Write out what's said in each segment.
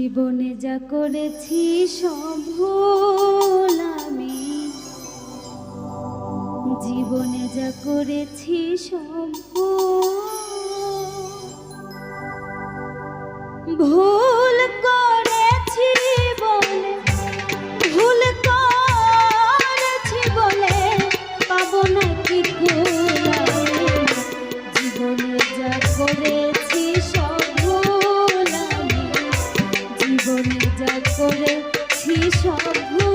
জীবনে যা করেছি সব ভুল আমি, জীবনে যা করেছি সব ভুল করেছি বলে, ভুল করেছি বলে পাবো না কি জীবনে যা করেছি সব ভুল আমি, জীবনে যা করেছি সব ভুল।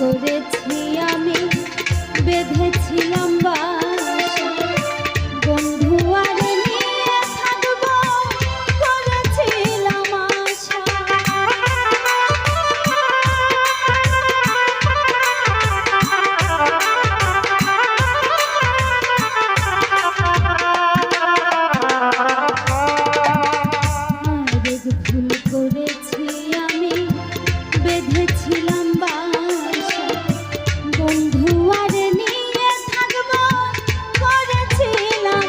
করেছি আমি, বেঁধেছিলাম বাসা বন্ধু আর নিয়ে থাকবো, করেছিলাম আশা। আরেক ভুল করেছি আমি, বেঁধেছিলাম বন্ধু আর নিয়ে থাকবো, করেছিলাম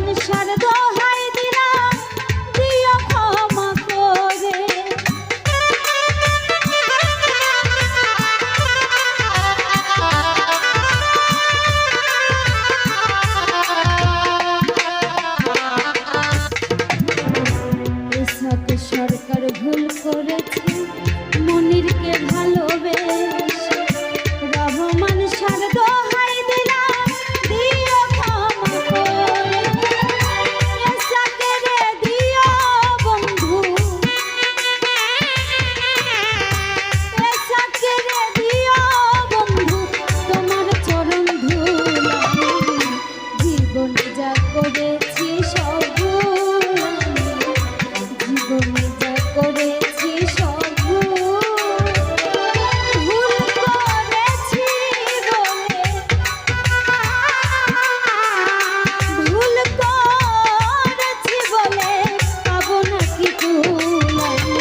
মানসার দোহাই দিলাম দিও ক্ষমা করে। এসব সরকার ভুল করেছে মনিরকে ভালোবেসে, রহমান সার দোহাই দিলাম দিও ক্ষমা করে। এসাকে রে দিও বন্ধু, এসাকে রে দিও বন্ধু, তোমার চরণ ধুল আমি জীবনে যা করেছি সব ভুল আমি, জীবনে যা করেছি সব ভুল করেছি বলে, ভুল করেছি বলে পাবো নাকি ভুল আমি,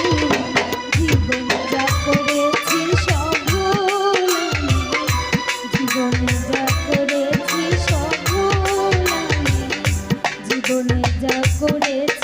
জীবনে যা করেছি সব ভুল আমি, জীবনে যা করেছি সব ভুল আমি, জীবনে যা করেছি